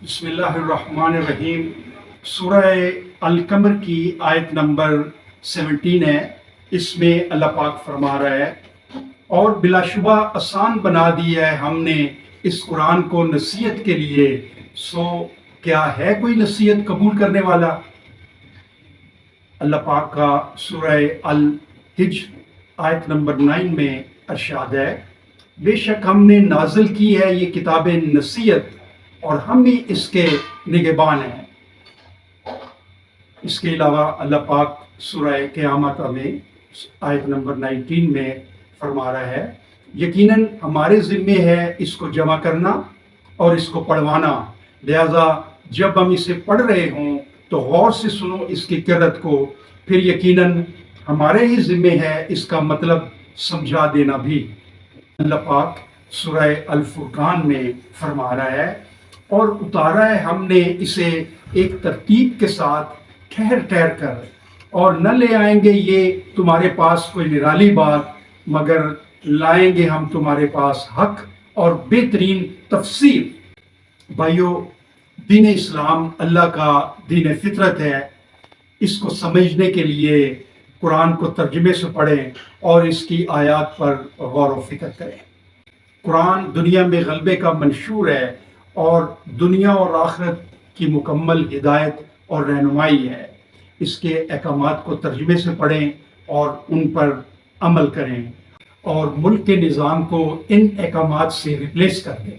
بسم اللہ الرحمن الرحیم۔ سورہ القمر کی آیت نمبر 17 ہے۔ اس میں اللہ پاک فرما رہا ہے، اور بلا شبہ آسان بنا دیا ہے ہم نے اس قرآن کو نصیحت کے لیے، سو کیا ہے کوئی نصیحت قبول کرنے والا؟ اللہ پاک کا سورہ الحجر آیت نمبر 9 میں ارشاد ہے، بے شک ہم نے نازل کی ہے یہ کتاب نصیحت اور ہم ہی اس کے نگہبان ہیں۔ اس کے علاوہ اللہ پاک سورہ قیامت میں آیت نمبر 19 میں فرما رہا ہے، یقیناً ہمارے ذمے ہے اس کو جمع کرنا اور اس کو پڑھوانا، لہذا جب ہم اسے پڑھ رہے ہوں تو غور سے سنو اس کی قرت کو، پھر یقیناً ہمارے ہی ذمے ہے اس کا مطلب سمجھا دینا بھی۔ اللہ پاک سورہ الفرقان میں فرما رہا ہے، اور اتارا ہے ہم نے اسے ایک ترتیب کے ساتھ ٹھہر ٹھہر کر، اور نہ لے آئیں گے یہ تمہارے پاس کوئی نرالی بات، مگر لائیں گے ہم تمہارے پاس حق اور بہترین تفسیر۔ بھائیو، دین اسلام اللہ کا دین فطرت ہے۔ اس کو سمجھنے کے لیے قرآن کو ترجمے سے پڑھیں اور اس کی آیات پر غور و فکر کریں۔ قرآن دنیا میں غلبے کا منشور ہے اور دنیا اور آخرت کی مکمل ہدایت اور رہنمائی ہے۔ اس کے احکامات کو ترجمے سے پڑھیں اور ان پر عمل کریں، اور ملک کے نظام کو ان احکامات سے ریپلیس کر دیں۔